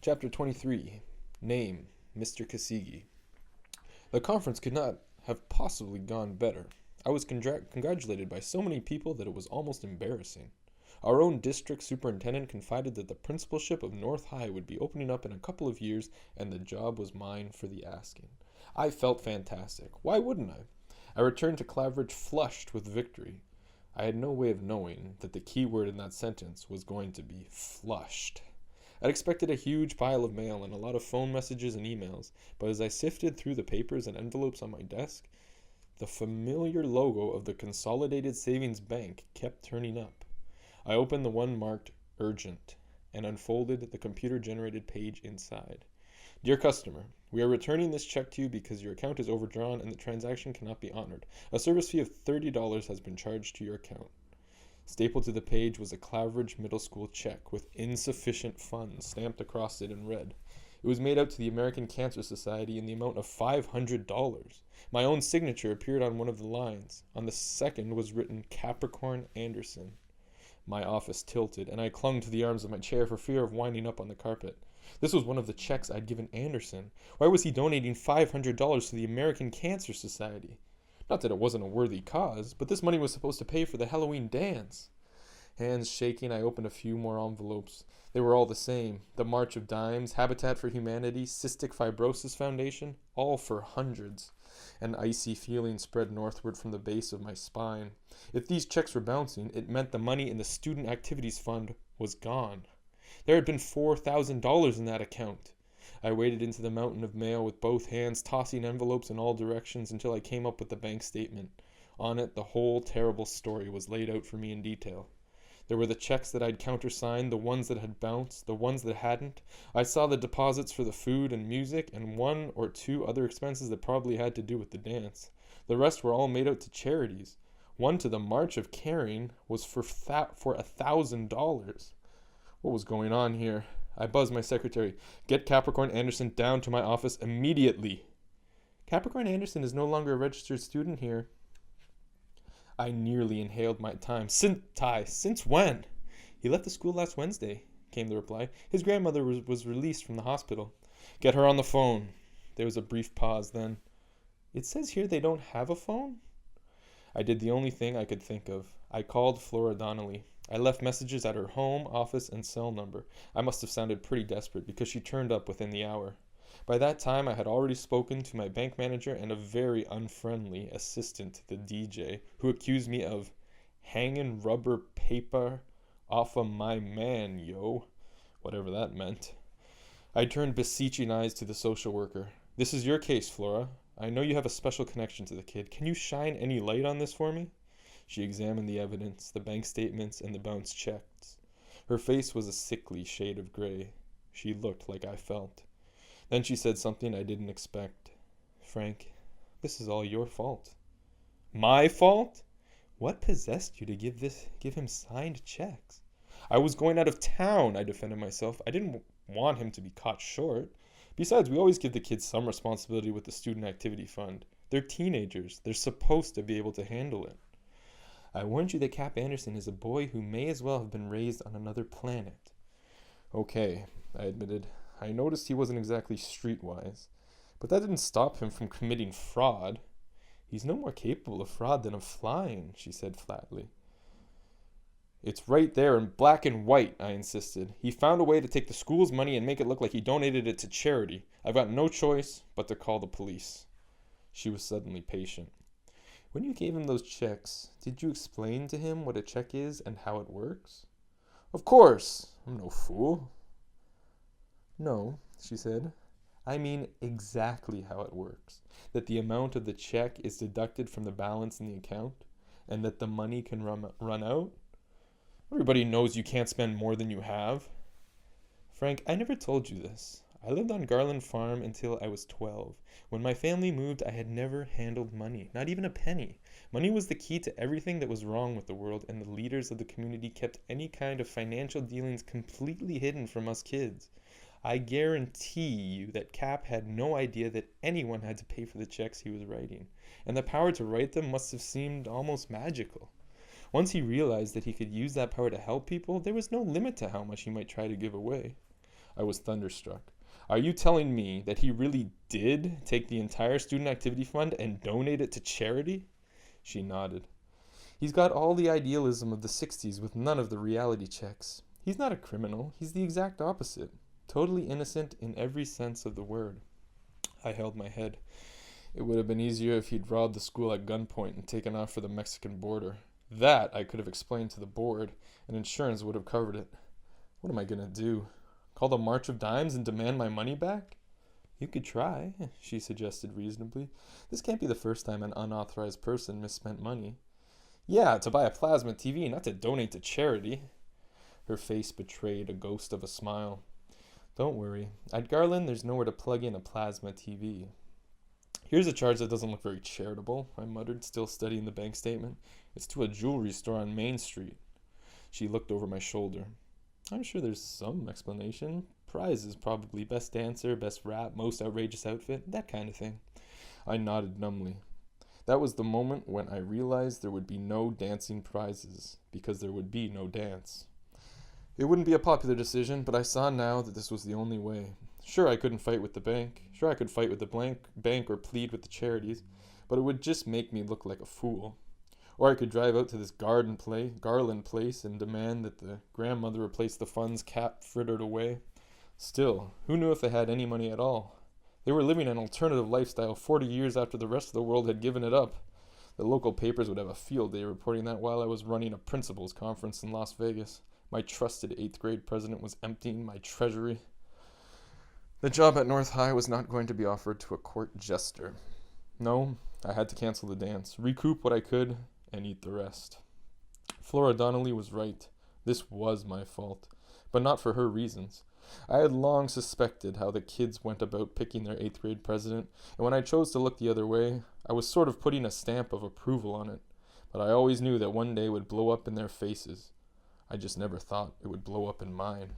Chapter 23. Name, Mr. Kasigi. The conference could not have possibly gone better. I was congratulated by so many people that it was almost embarrassing. Our own district superintendent confided that the principalship of North High would be opening up in a couple of years, and the job was mine for the asking. I felt fantastic. Why wouldn't I? I returned to Claveridge flushed with victory. I had no way of knowing that the key word in that sentence was going to be flushed. I'd expected a huge pile of mail and a lot of phone messages and emails, but as I sifted through the papers and envelopes on my desk, the familiar logo of the Consolidated Savings Bank kept turning up. I opened the one marked Urgent and unfolded the computer-generated page inside. Dear customer, we are returning this check to you because your account is overdrawn and the transaction cannot be honored. A service fee of $30 has been charged to your account. Stapled to the page was a Claveridge Middle School check with insufficient funds stamped across it in red. It was made out to the American Cancer Society in the amount of $500. My own signature appeared on one of the lines. On the second was written Capricorn Anderson. My office tilted, and I clung to the arms of my chair for fear of winding up on the carpet. This was one of the checks I'd given Anderson. Why was he donating $500 to the American Cancer Society? Not that it wasn't a worthy cause, but this money was supposed to pay for the Halloween dance. Hands shaking, I opened a few more envelopes. They were all the same. The March of Dimes, Habitat for Humanity, Cystic Fibrosis Foundation, all for hundreds. An icy feeling spread northward from the base of my spine. If these checks were bouncing, it meant the money in the Student Activities Fund was gone. There had been $4,000 in that account. I waded into the mountain of mail with both hands, tossing envelopes in all directions until I came up with the bank statement. On it, the whole terrible story was laid out for me in detail. There were the checks that I'd countersigned, the ones that had bounced, the ones that hadn't. I saw the deposits for the food and music, and one or two other expenses that probably had to do with the dance. The rest were all made out to charities. One to the March of Caring was for $1,000. What was going on here? I buzzed my secretary. Get Capricorn Anderson down to my office immediately. Capricorn Anderson is no longer a registered student here. I nearly inhaled my time. Since when? He left the school last Wednesday, came the reply. His grandmother was released from the hospital. Get her on the phone. There was a brief pause, then. It says here they don't have a phone? I did the only thing I could think of. I called Flora Donnelly. I left messages at her home, office, and cell number. I must have sounded pretty desperate because she turned up within the hour. By that time, I had already spoken to my bank manager and a very unfriendly assistant, the DJ, who accused me of hanging rubber paper off of my man, yo. Whatever that meant. I turned beseeching eyes to the social worker. This is your case, Flora. I know you have a special connection to the kid. Can you shine any light on this for me? She examined the evidence, the bank statements, and the bounced checks. Her face was a sickly shade of gray. She looked like I felt. Then she said something I didn't expect. Frank, this is all your fault. My fault? What possessed you to give him signed checks? I was going out of town, I defended myself. I didn't want him to be caught short. Besides, we always give the kids some responsibility with the Student Activity Fund. They're teenagers. They're supposed to be able to handle it. I warned you that Cap Anderson is a boy who may as well have been raised on another planet. Okay, I admitted. I noticed he wasn't exactly streetwise, but that didn't stop him from committing fraud. He's no more capable of fraud than of flying, she said flatly. It's right there in black and white, I insisted. He found a way to take the school's money and make it look like he donated it to charity. I've got no choice but to call the police. She was suddenly patient. When you gave him those checks, did you explain to him what a check is and how it works? Of course. I'm no fool. No, she said. I mean exactly how it works. That the amount of the check is deducted from the balance in the account, and that the money can run out. Everybody knows you can't spend more than you have. Frank, I never told you this. I lived on Garland Farm until I was 12. When my family moved, I had never handled money, not even a penny. Money was the key to everything that was wrong with the world, and the leaders of the community kept any kind of financial dealings completely hidden from us kids. I guarantee you that Cap had no idea that anyone had to pay for the checks he was writing, and the power to write them must have seemed almost magical. Once he realized that he could use that power to help people, there was no limit to how much he might try to give away. I was thunderstruck. Are you telling me that he really did take the entire student activity fund and donate it to charity? She nodded. He's got all the idealism of the 60s with none of the reality checks. He's not a criminal. He's the exact opposite. Totally innocent in every sense of the word. I held my head. It would have been easier if he'd robbed the school at gunpoint and taken off for the Mexican border. That I could have explained to the board, and insurance would have covered it. What am I going to do? Call the March of Dimes and demand my money back? You could try, she suggested reasonably. This can't be the first time an unauthorized person misspent money. Yeah, to buy a plasma TV, not to donate to charity. Her face betrayed a ghost of a smile. Don't worry. At Garland, there's nowhere to plug in a plasma TV. Here's a charge that doesn't look very charitable, I muttered, still studying the bank statement. It's to a jewelry store on Main Street. She looked over my shoulder. I'm sure there's some explanation. Prizes, probably. Best dancer, best rap, most outrageous outfit, that kind of thing. I nodded numbly. That was the moment when I realized there would be no dancing prizes, because there would be no dance. It wouldn't be a popular decision, but I saw now that this was the only way. Sure, I couldn't fight with the bank. Sure, I could fight with the bank or plead with the charities, but it would just make me look like a fool. Or I could drive out to this Garland place and demand that the grandmother replace the funds Cap frittered away. Still, who knew if they had any money at all? They were living an alternative lifestyle 40 years after the rest of the world had given it up. The local papers would have a field day reporting that while I was running a principals conference in Las Vegas, my trusted 8th grade president was emptying my treasury. The job at North High was not going to be offered to a court jester. No, I had to cancel the dance, recoup what I could, and eat the rest. Flora Donnelly was right. This was my fault, but not for her reasons. I had long suspected how the kids went about picking their 8th grade president, and when I chose to look the other way, I was sort of putting a stamp of approval on it. But I always knew that one day it would blow up in their faces. I just never thought it would blow up in mine.